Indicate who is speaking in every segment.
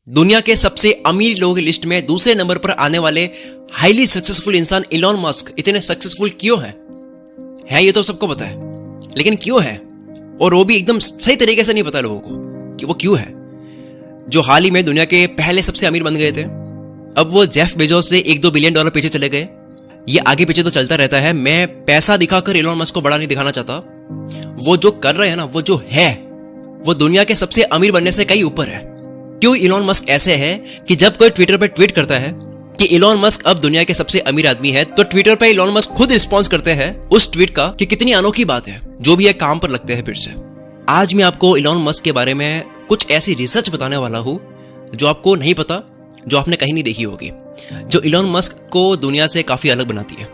Speaker 1: दुनिया के सबसे अमीर लोगों की लिस्ट में दूसरे नंबर पर आने वाले हाईली सक्सेसफुल इंसान इलॉन मस्क इतने सक्सेसफुल क्यों हैं? है ये तो सबको पता है, लेकिन क्यों है? और वो भी एकदम सही तरीके से नहीं पता लोगों को कि वो क्यों है। जो हाल ही में दुनिया के पहले सबसे अमीर बन गए थे, अब वो जेफ बेजोस से $1-2 बिलियन पीछे चले गए। ये आगे पीछे तो चलता रहता है। मैं पैसा दिखाकर इलॉन मस्क को बड़ा नहीं दिखाना चाहता। वो जो कर रहे हैं ना, वो जो है, वो दुनिया के सबसे अमीर बनने से कहीं ऊपर है। क्यों इलॉन मस्क ऐसे है कि जब कोई ट्विटर पर ट्वीट करता है कि इलॉन मस्क अब दुनिया के सबसे अमीर आदमी है, तो ट्विटर पे इलॉन मस्क खुद रिस्पॉन्स करते हैं उस ट्वीट का कि कितनी अनोखी बात है, जो भी है काम पर लगते हैं फिर से। आज मैं आपको इलॉन मस्क के बारे में कुछ ऐसी रिसर्च बताने वाला हूं जो आपको नहीं पता, जो आपने कहीं नहीं देखी होगी, जो इलॉन मस्क को दुनिया से काफी अलग बनाती है।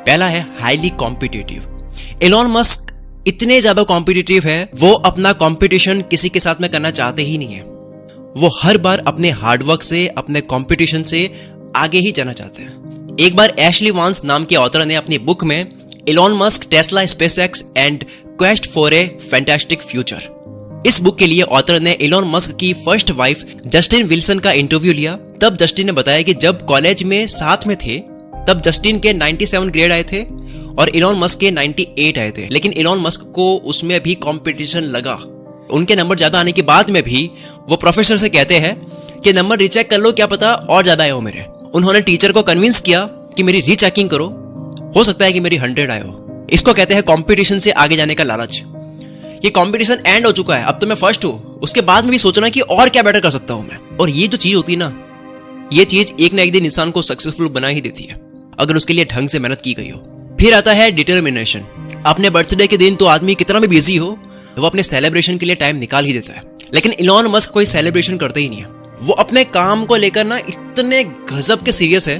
Speaker 1: पहला है हाईली कॉम्पिटिटिव। इलॉन मस्क इतने ज्यादा कॉम्पिटिटिव है, वो अपना कॉम्पिटिशन किसी के साथ में करना चाहते ही नहीं है। वो हर बार अपने हार्डवर्क से, अपने कॉम्पिटिशन से आगे ही जाना चाहते हैं। एक बार एशली वांस नाम के ऑथर ने अपनी बुक में Elon Musk, Tesla, SpaceX and quest for a fantastic future, इस बुक के लिए ऑथर ने इलॉन मस्क की फर्स्ट वाइफ जस्टिन विल्सन का इंटरव्यू लिया। तब जस्टिन ने बताया कि जब कॉलेज में साथ में थे, तब जस्टिन के 97 ग्रेड आए थे और इलॉन मस्क के 98 आए थे, लेकिन इलॉन मस्क को उसमें भी कंपटीशन लगा। उनके नंबर ज्यादा आने के बाद में भी वो प्रोफेसर से कहते हैं कि नंबर रीचेक कर लो, क्या पता और ज्यादा आए हो मेरे। उन्होंने टीचर को कन्विंस किया कि मेरी रीचेकिंग करो, हो सकता है कि मेरी 100 आए हो। इसको कहते हैं कंपटीशन से आगे जाने का लालच। ये कंपटीशन एंड हो चुका है, अब तो मैं फर्स्ट हूं, उसके बाद में भी सोचना कि और क्या बेटर कर सकता हूं मैं। और ये जो चीज होती है ना, ये चीज एक ना एक दिन इंसान को सक्सेसफुल बना ही देती है, अगर उसके लिए ढंग से मेहनत की गई हो। फिर आता है डिटर्मिनेशन। अपने बर्थडे के दिन तो आदमी कितना भी बिजी हो, वो अपने सेलिब्रेशन के लिए टाइम निकाल ही देता है, लेकिन इलॉन मस्क कोई सेलिब्रेशन करते ही नहीं है। वो अपने काम को लेकर ना इतने गजब के सीरियस है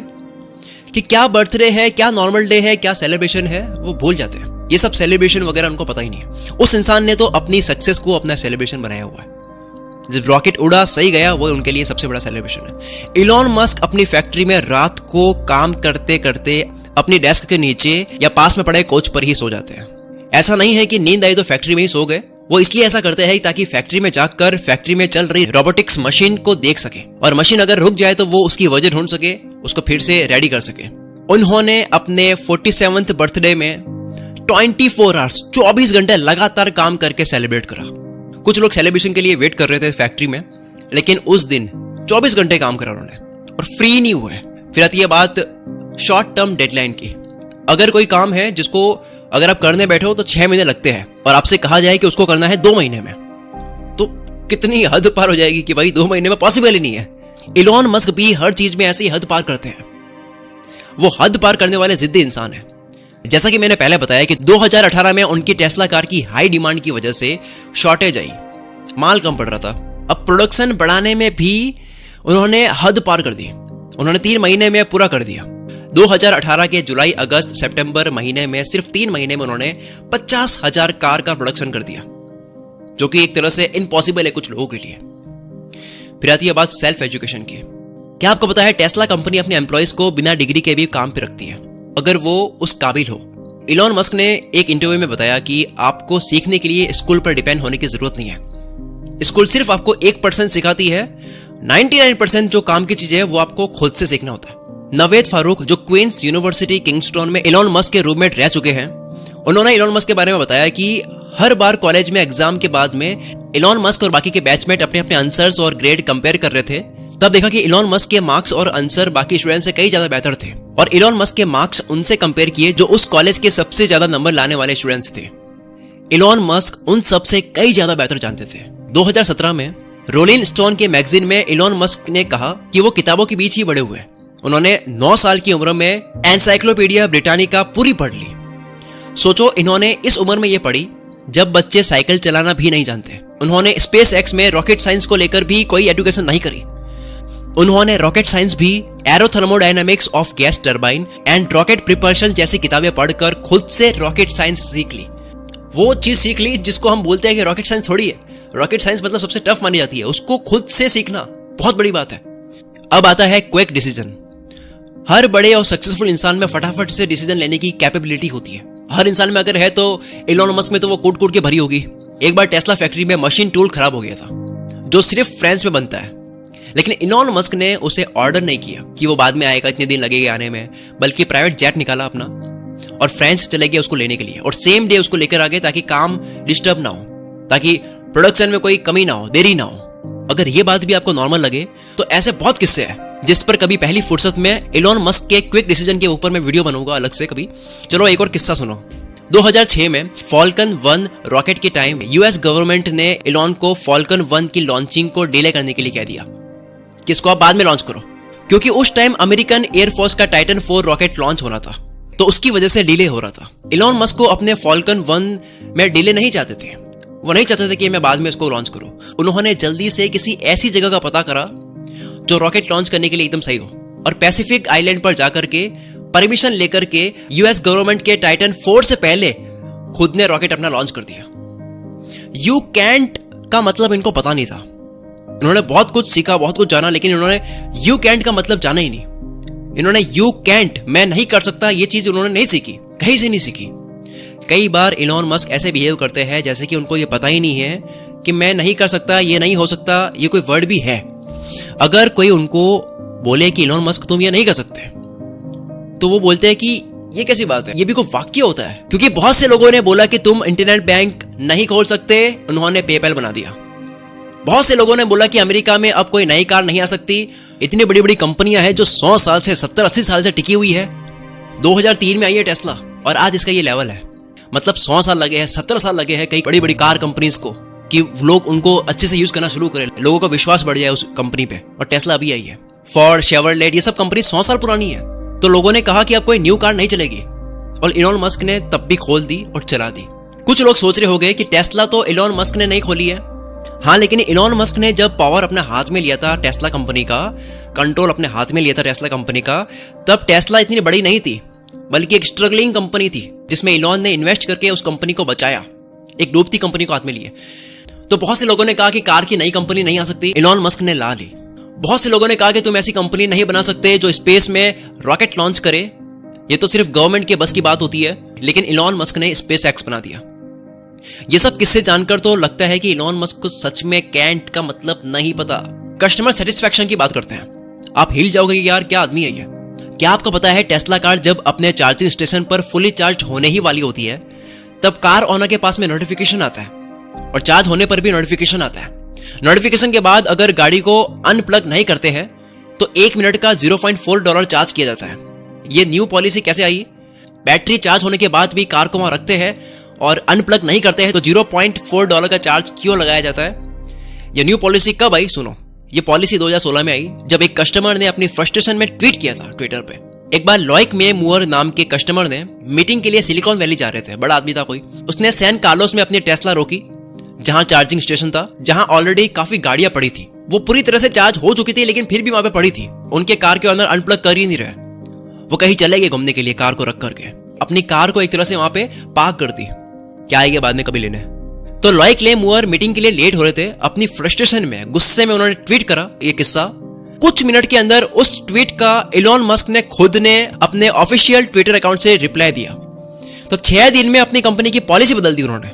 Speaker 1: कि क्या बर्थडे है, क्या नॉर्मल डे है, क्या सेलिब्रेशन है, वो भूल जाते हैं। ये सब सेलिब्रेशन वगैरह उनको पता ही नहीं है। उस इंसान ने तो अपनी सक्सेस को अपना सेलिब्रेशन बनाया हुआ है। जब रॉकेट उड़ा, सही गया, वो उनके लिए सबसे बड़ा सेलिब्रेशन है। इलॉन मस्क अपनी फैक्ट्री में रात को काम करते करते अपनी डेस्क के नीचे या पास में पड़े कोच पर ही सो जाते हैं। ऐसा नहीं है कि नींद आई तो फैक्ट्री में ही सो गए। वो इसलिए ऐसा करते हैं ताकि फैक्ट्री में जाकर फैक्ट्री में चल रही रोबोटिक्स मशीन को देख सके, और मशीन अगर रुक जाए तो वो उसकी वजह ढूंढ सके, उसको फिर से रेडी कर सके। उन्होंने अपने 47th बर्थडे में 24 आवर्स 24 घंटे लगातार काम करके सेलिब्रेट करा। कुछ लोग सेलिब्रेशन के लिए वेट कर रहे थे फैक्ट्री में, लेकिन उस दिन 24 घंटे काम करा उन्होंने और फ्री नहीं हुए। फिर आती है बात शॉर्ट टर्म डेडलाइन की। अगर कोई काम है जिसको अगर आप करने बैठे हो तो 6 महीने लगते हैं, और आपसे कहा जाए कि उसको करना है 2 महीने में, तो कितनी हद पार हो जाएगी कि भाई 2 महीने में पॉसिबल ही नहीं है। इलॉन मस्क भी हर चीज में ऐसी हद पार करते हैं। वो हद पार करने वाले जिद्दी इंसान है। जैसा कि मैंने पहले बताया कि 2018 में उनकी टेस्ला कार की हाई डिमांड की वजह से शॉर्टेज आई, माल कम पड़ रहा था। अब प्रोडक्शन बढ़ाने में भी उन्होंने हद पार कर दी। उन्होंने 3 महीने में पूरा कर दिया। 2018 के जुलाई, अगस्त, सितंबर महीने में, सिर्फ 3 महीने में उन्होंने 50,000 कार का प्रोडक्शन कर दिया, जो कि एक तरह से इम्पॉसिबल है कुछ लोगों के लिए। फिर आती है बात सेल्फ एजुकेशन की। क्या आपको पता है टेस्ला कंपनी अपने एम्प्लॉयज को बिना डिग्री के भी काम पे रखती है, अगर वो उस काबिल हो। इलॉन मस्क ने एक इंटरव्यू में बताया कि आपको सीखने के लिए स्कूल पर डिपेंड होने की जरूरत नहीं है। स्कूल सिर्फ आपको 1% सिखाती है, 99% जो काम की चीजें है वो आपको खुद से सीखना होता है। नवेद फारूक, जो क्वींस यूनिवर्सिटी किंगस्टन में इलॉन मस्क के रूममेट रह चुके हैं, उन्होंने इलॉन मस्क के बारे में बताया कि हर बार कॉलेज में एग्जाम के बाद में इलॉन मस्क और बाकी के बैचमेट अपने अपने आंसर्स और ग्रेड कंपेयर कर रहे थे, तब देखा कि इलॉन मस्क के मार्क्स और आंसर बाकी स्टूडेंट्स से कई ज्यादा बेहतर थे, और इलॉन मस्क के मार्क्स उनसे कंपेयर किए जो उस कॉलेज के सबसे ज्यादा नंबर लाने वाले स्टूडेंट्स थे। इलॉन मस्क उन सबसे कई ज्यादा बेहतर जानते थे। 2017 में रोलिंग स्टोन के मैगजीन में इलॉन मस्क ने कहा कि वो किताबों के बीच ही बड़े हुए। उन्होंने 9 साल की उम्र में एनसाइक्लोपीडिया ब्रिटानिका पूरी पढ़ ली। सोचो, इन्होंने इस उम्र में ये पढ़ी जब बच्चे साइकिल चलाना भी नहीं जानते। उन्होंने स्पेस एक्स में रॉकेट साइंस को लेकर भी कोई एजुकेशन नहीं करी। उन्होंने रॉकेट साइंस भी, aerothermodynamics of gas turbine and rocket propulsion जैसी किताबें पढ़कर खुद से रॉकेट साइंस सीख ली। वो चीज सीख ली जिसको हम बोलते हैं कि रॉकेट साइंस थोड़ी है। रॉकेट साइंस मतलब सबसे टफ मानी जाती है, उसको खुद से सीखना बहुत बड़ी बात है। अब आता है क्विक डिसीजन। हर बड़े और सक्सेसफुल इंसान में फटाफट से डिसीजन लेने की कैपेबिलिटी होती है। हर इंसान में अगर है तो इलॉन मस्क में तो वो कूट कूट के भरी होगी। एक बार टेस्ला फैक्ट्री में मशीन टूल खराब हो गया था, जो सिर्फ फ्रांस में बनता है, लेकिन इलॉन मस्क ने उसे ऑर्डर नहीं किया कि वो बाद में आएगा, इतने दिन लगेगा आने में, बल्कि प्राइवेट जेट निकाला अपना और फ्रांस चले गए उसको लेने के लिए, और सेम डे उसको लेकर आ गए ताकि काम डिस्टर्ब ना हो, ताकि प्रोडक्शन में कोई कमी ना हो, देरी ना हो। अगर ये बात भी आपको नॉर्मल लगे तो ऐसे बहुत किस्से हैं जिस पर कभी पहली फुर्सत में इलॉन मस्क के क्विक डिसीजन के ऊपर मैं वीडियो बनाऊंगा अलग से कभी। चलो एक और किस्सा सुनो। 2006 में फॉल्कन 1 रॉकेट के टाइम यूएस गवर्नमेंट ने इलॉन को फॉल्कन 1 की लॉन्चिंग को डिले करने के लिए कह दिया कि इसको आप बाद में लॉन्च करो, क्योंकि उस टाइम अमेरिकन एयरफोर्स का टाइटन 4 रॉकेट लॉन्च होना था, तो उसकी वजह से डिले हो रहा था। इलॉन मस्क को अपने फॉल्कन 1 में डिले नहीं चाहते थे, वो नहीं चाहते थे कि मैं बाद में इसको लॉन्च करूं। उन्होंने जल्दी से किसी ऐसी जगह का पता करा जो रॉकेट लॉन्च करने के लिए एकदम सही हो, और पैसिफिक आइलैंड पर जाकर के परमिशन लेकर के यूएस गवर्नमेंट के टाइटन 4 से पहले खुद ने रॉकेट अपना लॉन्च कर दिया। यू कैंट का मतलब इनको पता नहीं था। इन्होंने बहुत कुछ सीखा, बहुत कुछ जाना, लेकिन इन्होंने यू कैंट का मतलब जाना ही नहीं। इन्होंने यू कैंट, मैं नहीं कर सकता, ये चीज उन्होंने नहीं सीखी, कहीं से नहीं सीखी। कई बार इलॉन मस्क ऐसे बिहेव करते हैं जैसे कि उनको ये पता ही नहीं है कि मैं नहीं कर सकता, ये नहीं हो सकता, ये कोई वर्ड भी है। अगर कोई उनको बोले कि इलॉन मस्क तुम ये नहीं कर सकते, तो वो बोलते हैं कि ये कैसी बात है, ये भी कोई वाक्य होता है। क्योंकि बहुत से लोगों ने बोला कि तुम इंटरनेट बैंक नहीं खोल सकते, उन्होंने पेपैल बना दिया। बहुत से लोगों ने बोला कि अमेरिका में अब कोई नई कार नहीं आ सकती, इतनी बड़ी बड़ी कंपनियां हैं जो 100 साल से 70-80 साल से टिकी हुई है। 2003 में आई है टेस्ला और आज इसका ये लेवल है। मतलब 100 साल लगे हैं, 70 साल लगे हैं कई बड़ी बड़ी कार कंपनीज को कि लोग उनको अच्छे से यूज करना शुरू करें, लोगों का विश्वास बढ़ जाए उस कंपनी पे, और टेस्ला अभी आई है। फोर्ड, शेवरलेट, ये सब कंपनी 100 साल पुरानी है। तो लोगों ने कहा कि अब कोई न्यू कार नहीं चलेगी, और इलॉन मस्क ने तब भी खोल दी और चला दी। कुछ लोग सोच रहे होंगे कि टेस्ला तो इलॉन मस्क ने नहीं खोली है। हाँ, लेकिन इलॉन मस्क ने जब पावर अपने हाथ में लिया था, टेस्ला कंपनी का कंट्रोल अपने हाथ में लिया था टेस्ला कंपनी का, तब टेस्ला इतनी बड़ी नहीं थी, बल्कि एक स्ट्रगलिंग कंपनी थी जिसमें इलॉन ने इन्वेस्ट करके उस कंपनी को बचाया, एक डूबती कंपनी को हाथ में लिए। तो बहुत से लोगों ने कहा कि कार की नई कंपनी नहीं आ सकती, इलॉन मस्क ने ला ली। बहुत से लोगों ने कहा कि तुम ऐसी कंपनी नहीं बना सकते जो स्पेस में रॉकेट लॉन्च करे, ये तो सिर्फ गवर्नमेंट के बस की बात होती है, लेकिन इलॉन मस्क ने स्पेस एक्स बना दिया। ये सब किस्से जानकर तो लगता है कि इलॉन मस्क को सच में कैंट का मतलब नहीं पता। कस्टमर सेटिस्फैक्शन की बात करते हैं, आप हिल जाओगे कि यार क्या आदमी है ये। क्या आपको पता है टेस्ला कार जब अपने चार्जिंग स्टेशन पर फुली चार्ज होने ही वाली होती है, तब कार ओनर के पास में नोटिफिकेशन आता है, और चार्ज होने पर भी नोटिफिकेशन आता है। नोटिफिकेशन के बाद अगर गाड़ी को अनप्लग नहीं करते हैं तो 1 मिनट का $0.4 चार्ज किया जाता है। ये न्यू पॉलिसी कैसे आई? बैटरी चार्ज होने के बाद भी कार को वहां रखते हैं और अनप्लग नहीं करते हैं तो $0.4 का चार्ज क्यों लगाया जाता है? ये न्यू पॉलिसी कब आई? सुनो, ये पॉलिसी 2016 में आई जब एक कस्टमर ने अपनी फ्रस्ट्रेशन में ट्वीट किया था ट्विटर पे। एक बार लॉइक में मुअर नाम के कस्टमर ने मीटिंग के लिए सिलिकॉन वैली जा रहे थे, बड़ा आदमी था कोई। उसने सैन कार्लोस में अपनी टेस्ला रोकी, जहां चार्जिंग स्टेशन था, जहां ऑलरेडी काफी गाड़ियां पड़ी थी। वो पूरी तरह से चार्ज हो चुकी थी, लेकिन फिर भी वहां पे पड़ी थी। उनके कार के अंदर अनप्लग कर ही नहीं रहे। वो कहीं चले गए घूमने के लिए, कार को रख करके अपनी कार को एक तरह से वहां पे पार्क कर दी। क्या आएगा बाद में कभी लेने। तो लॉइक ले मुअर मीटिंग के लिए लेट हो रहे थे। अपनी फ्रस्ट्रेशन में, गुस्से में उन्होंने ट्वीट करा ये किस्सा। कुछ मिनट के अंदर उस ट्वीट का इलॉन मस्क ने खुद ने अपने ऑफिशियल ट्विटर अकाउंट से रिप्लाई दिया। तो 6 दिन में अपनी कंपनी की पॉलिसी बदल दी उन्होंने।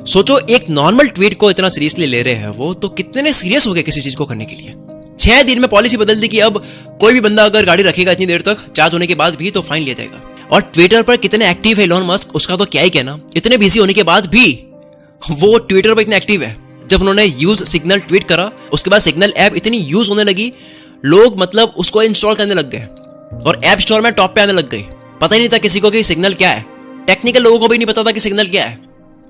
Speaker 1: सोचो, एक नॉर्मल ट्वीट को इतना सीरियसली ले रहे हैं वो, तो कितने सीरियस हो गए किसी चीज को करने के लिए। 6 दिन में पॉलिसी बदल दी कि अब कोई भी बंदा अगर गाड़ी रखेगा इतनी देर तक चार्ज होने के बाद भी तो फाइन लिया जाएगा। और ट्विटर पर कितने एक्टिव है इलॉन मस्क, उसका तो क्या ही कहना। इतने बिजी होने के बाद भी वो ट्विटर पर इतने एक्टिव है। जब उन्होंने यूज सिग्नल ट्वीट करा, उसके बाद सिग्नल ऐप इतनी यूज होने लगी, लोग मतलब उसको इंस्टॉल करने लग गए और ऐप स्टोर में टॉप पे आने लग गई। पता ही नहीं था किसी को कि सिग्नल क्या है। टेक्निकल लोगों को भी नहीं पता था कि सिग्नल क्या है,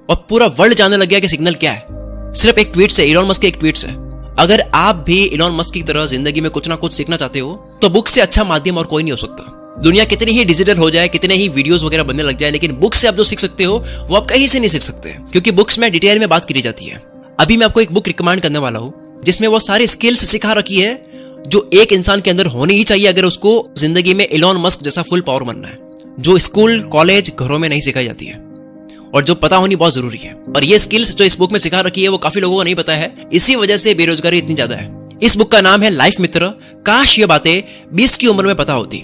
Speaker 1: और पूरा वर्ल्ड जानने लग गया कि सिग्नल क्या है, सिर्फ एक ट्वीट से, इलॉन मस्क के एक ट्वीट से। अगर आप भी इलॉन मस्क की तरह जिंदगी में कुछ ना कुछ सीखना चाहते हो तो बुक से अच्छा माध्यम और कोई नहीं हो सकता। दुनिया कितनी ही डिजिटल हो जाए, कितने ही वीडियोस वगैरह बनने लग जाए, लेकिन बुक से आप जो सीख सकते हो वो आप कहीं से नहीं सीख सकते, क्योंकि बुक्स में डिटेल में बात करी जाती है। अभी मैं आपको एक बुक रिकमेंड करने वाला हूं जिसमें वो सारी स्किल्स सिखा रखी है जो एक इंसान के अंदर होनी ही चाहिए अगर उसको जिंदगी में इलॉन मस्क जैसा फुल पावर बनना है, जो स्कूल कॉलेज घरों में नहीं सिखाई जाती है और जो पता होनी बहुत जरूरी है। और ये स्किल्स जो इस बुक में सिखा रखी है वो काफी लोगों को नहीं पता है, इसी वजह से बेरोजगारी इतनी ज्यादा है। इस बुक का नाम है लाइफ मित्र। काश ये बातें 20 की उम्र में पता होती।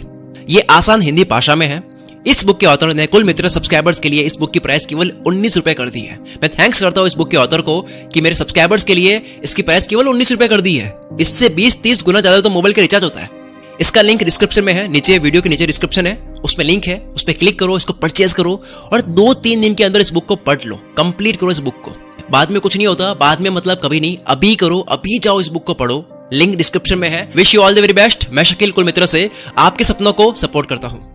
Speaker 1: ये आसान हिंदी भाषा में है। इस बुक के ऑथर ने कुल मित्र सब्सक्राइबर्स के लिए इस बुक की प्राइस केवल 19 रुपए कर दी है। मैं थैंक्स करता हूँ इस बुक के ऑथर को कि मेरे सब्सक्राइबर्स के लिए इसकी प्राइस केवल 19 रुपए कर दी है। इससे 20-30 गुना ज्यादा तो मोबाइल का रिचार्ज होता है। इसका लिंक डिस्क्रिप्शन में है, नीचे वीडियो के नीचे डिस्क्रिप्शन है, उसमें लिंक है, उस पर क्लिक करो, इसको परचेज करो और 2-3 दिन के अंदर इस बुक को पढ़ लो, कंप्लीट करो इस बुक को। बाद में कुछ नहीं होता, बाद में मतलब कभी नहीं, अभी करो, अभी जाओ इस बुक को पढ़ो। लिंक डिस्क्रिप्शन में है। Wish you all the very best. मैं शकील कुल मित्र से आपके सपनों को सपोर्ट करता हूं।